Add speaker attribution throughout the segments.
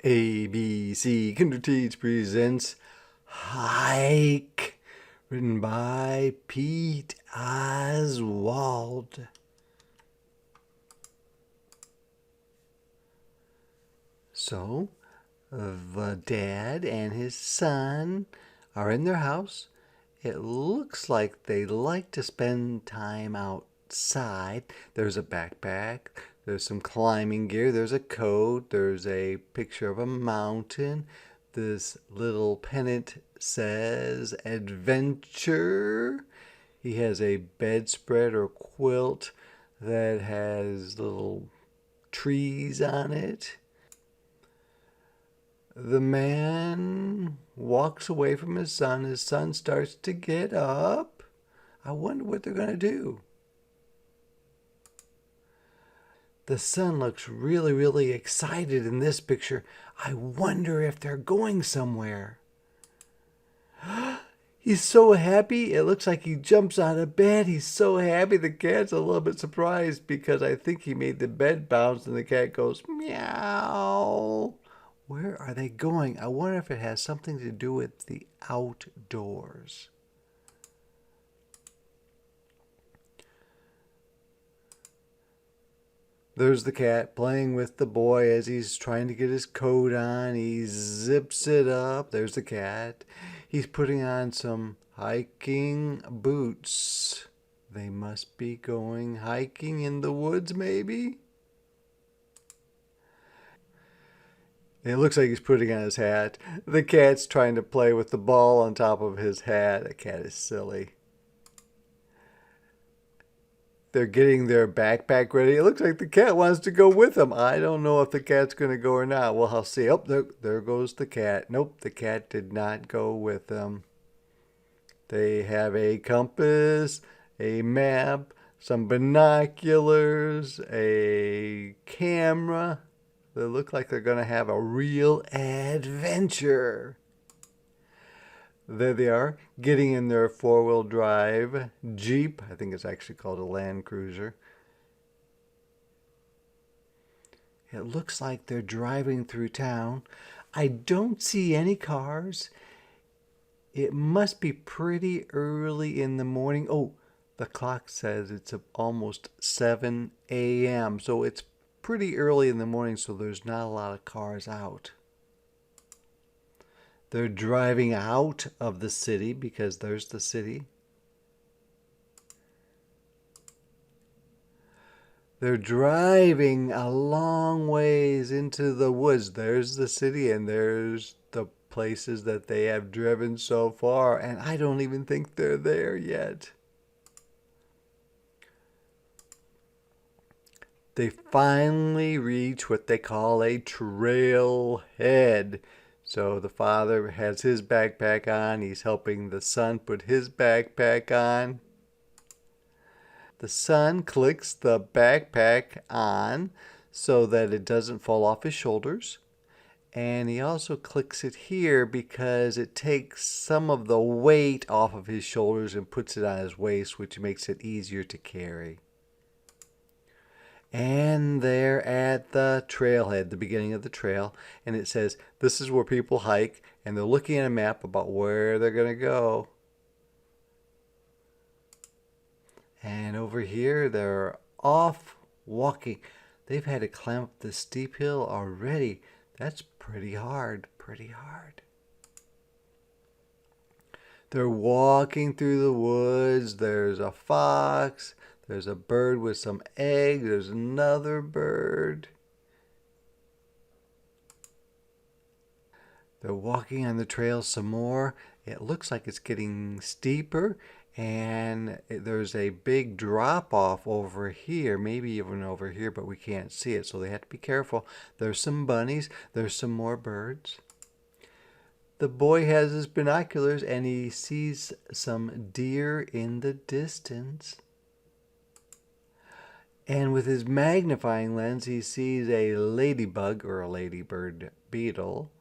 Speaker 1: ABC Kinderteach presents Hike, written by Pete Oswald. So, the dad and his son are in their house. It looks like they like to spend time outside. There's a backpack, there's some climbing gear, there's a coat, there's a picture of a mountain. This little pennant says adventure. He has a bedspread or quilt that has little trees on it. The man walks away from his son. His son starts to get up. I wonder what they're going to do. The son looks really excited in this picture. I wonder if they're going somewhere. He's so happy. It looks like he jumps out of bed. He's so happy. The cat's a little bit surprised because I think he made the bed bounce and the cat goes meow. Where are they going? I wonder if it has something to do with the outdoors. There's the cat playing with the boy as he's trying to get his coat on. He zips it up. There's the cat. He's putting on some hiking boots. They must be going hiking in the woods, maybe? It looks like he's putting on his hat. The cat's trying to play with the ball on top of his hat. The cat is silly. They're getting their backpack ready. It looks like the cat wants to go with them. I don't know if the cat's going to go or not. Well, I'll see. Oh, there goes the cat. Nope, the cat did not go with them. They have a compass, a map, some binoculars, a camera. They look like they're going to have a real adventure. There they are, getting in their four-wheel drive Jeep. I think it's actually called a Land Cruiser. It looks like they're driving through town. I don't see any cars. It must be pretty early in the morning. Oh, the clock says it's almost 7 a.m. So it's pretty early in the morning, so there's not a lot of cars out. They're driving out of the city because there's the city. They're driving a long ways into the woods. There's the city and there's the places that they have driven so far, and I don't even think they're there yet. They finally reach what they call a trailhead. So the father has his backpack on. He's helping the son put his backpack on. The son clicks the backpack on so that it doesn't fall off his shoulders. And he also clicks it here because it takes some of the weight off of his shoulders and puts it on his waist, which makes it easier to carry. And they're at the trailhead, the beginning of the trail, and it says this is where people hike, and they're looking at a map about where they're going to go. And over here, they're off walking. They've had to climb up this steep hill already. That's pretty hard, pretty hard. They're walking through the woods. There's a fox. There's a bird with some eggs. There's another bird. They're walking on the trail some more. It looks like it's getting steeper, and there's a big drop off over here, maybe even over here, but we can't see it, so they have to be careful. There's some bunnies. There's some more birds. The boy has his binoculars and he sees some deer in the distance. And with his magnifying lens, he sees a ladybug or a ladybird beetle.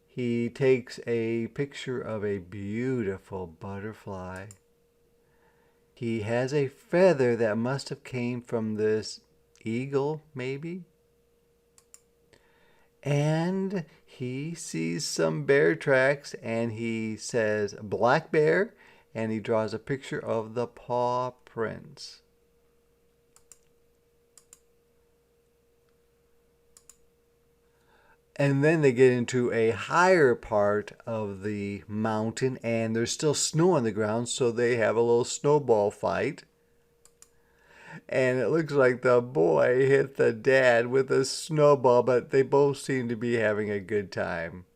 Speaker 1: He takes a picture of a beautiful butterfly. He has a feather that must have came from this eagle, maybe. And he sees some bear tracks and he says, "Black bear," and he draws a picture of the paw prints. And then they get into a higher part of the mountain and there's still snow on the ground, so they have a little snowball fight. And it looks like the boy hit the dad with a snowball, but they both seem to be having a good time.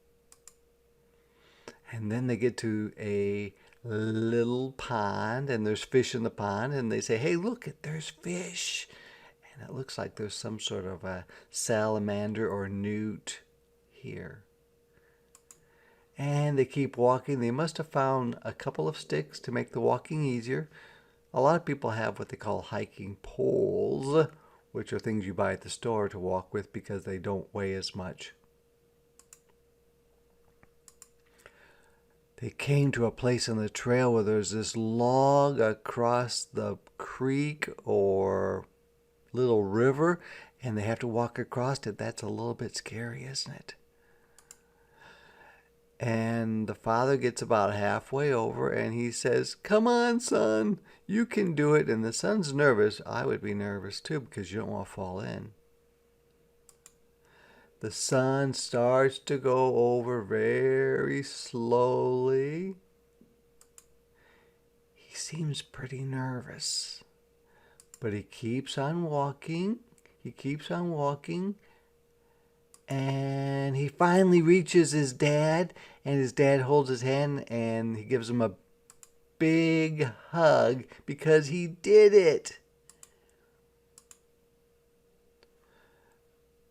Speaker 1: And then they get to a little pond and there's fish in the pond and they say, "Hey, look, there's fish." And it looks like there's some sort of a salamander or newt here. And they keep walking. They must have found a couple of sticks to make the walking easier. A lot of people have what they call hiking poles, which are things you buy at the store to walk with because they don't weigh as much. They came to a place on the trail where there's this log across the creek or little river, and they have to walk across it. That's a little bit scary, isn't it? And the father gets about halfway over and he says, "Come on, son, you can do it." And the son's nervous. I would be nervous too because you don't want to fall in. The son starts to go over very slowly. He seems pretty nervous, but he keeps on walking. He keeps on walking. And he finally reaches his dad, and his dad holds his hand and he gives him a big hug because he did it.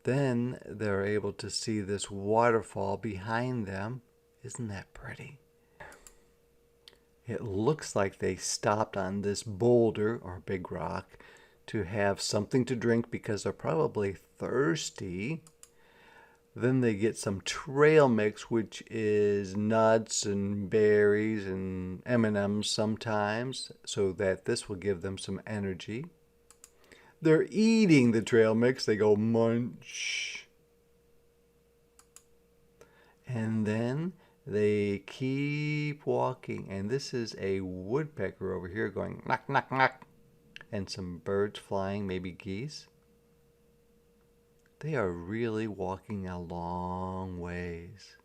Speaker 1: Then they're able to see this waterfall behind them. Isn't that pretty? It looks like they stopped on this boulder or big rock to have something to drink because they're probably thirsty. Then they get some trail mix, which is nuts and berries and M&Ms sometimes, so that this will give them some energy. They're eating the trail mix. They go munch. And then they keep walking. And this is a woodpecker over here going knock, knock, knock. And some birds flying, maybe geese. They are really walking a long ways.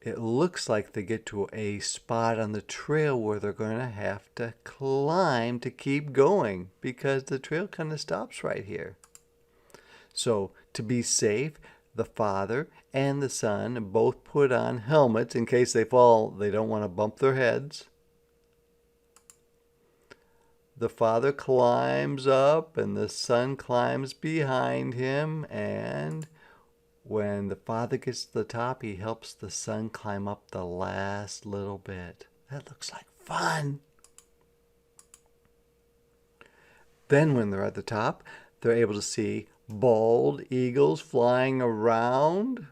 Speaker 1: It looks like they get to a spot on the trail where they're going to have to climb to keep going because the trail kind of stops right here. So to be safe, the father and the son both put on helmets in case they fall. They don't want to bump their heads. The father climbs up and the son climbs behind him, and when the father gets to the top, he helps the son climb up the last little bit. That looks like fun. Then when they're at the top, they're able to see bald eagles flying around,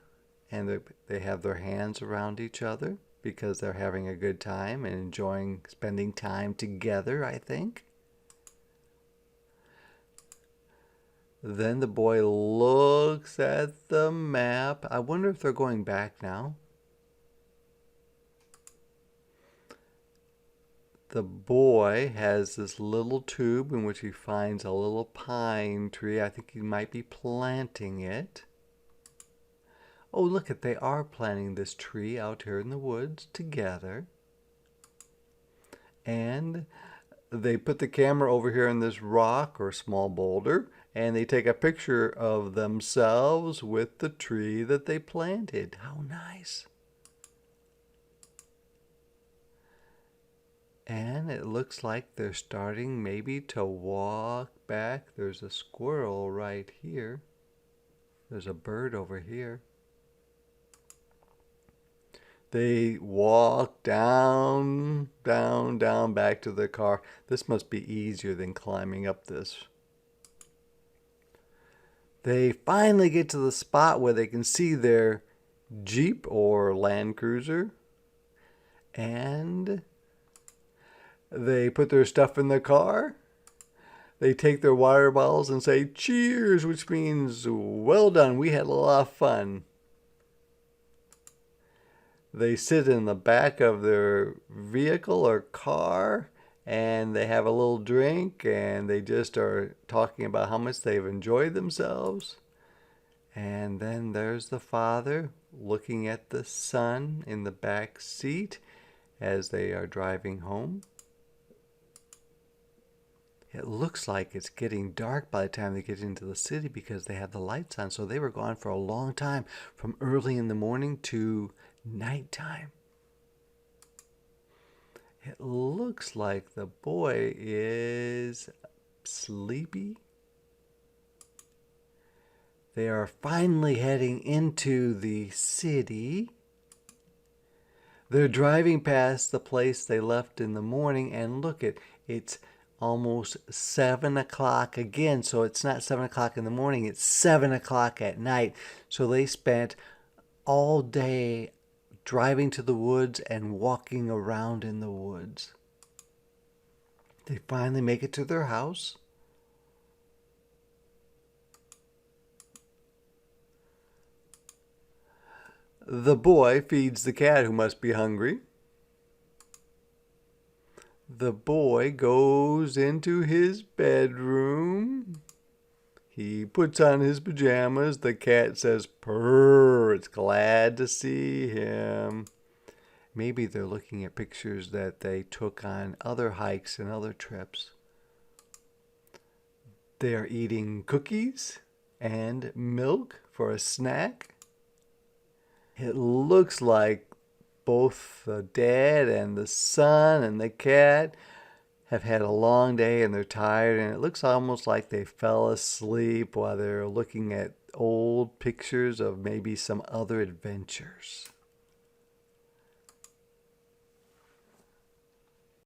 Speaker 1: and they have their hands around each other because they're having a good time and enjoying spending time together, I think. Then the boy looks at the map. I wonder if they're going back now. The boy has this little tube in which he finds a little pine tree. I think he might be planting it. Oh, look at, they are planting this tree out here in the woods together. And they put the camera over here in this rock or small boulder, and they take a picture of themselves with the tree that they planted. How nice. And it looks like they're starting maybe to walk back. There's a squirrel right here. There's a bird over here. They walk down back to their car. This must be easier than climbing up this. They finally get to the spot where they can see their Jeep or Land Cruiser. And they put their stuff in the car. They take their water bottles and say cheers, which means well done, we had a lot of fun. They sit in the back of their vehicle or car and they have a little drink and they just are talking about how much they've enjoyed themselves. And then there's the father looking at the son in the back seat as they are driving home. It looks like it's getting dark by the time they get into the city because they have the lights on. So they were gone for a long time, from early in the morning to nighttime. It looks like the boy is sleepy. They are finally heading into the city. They're driving past the place they left in the morning, and look, it's almost 7 o'clock again. So it's not 7 o'clock in the morning, it's 7 o'clock at night. So they spent all day driving to the woods and walking around in the woods. They finally make it to their house. The boy feeds the cat, who must be hungry. The boy goes into his bedroom. He puts on his pajamas. The cat says, purr, it's glad to see him. Maybe they're looking at pictures that they took on other hikes and other trips. They are eating cookies and milk for a snack. It looks like both the dad and the son and the cat have had a long day and they're tired, and it looks almost like they fell asleep while they're looking at old pictures of maybe some other adventures.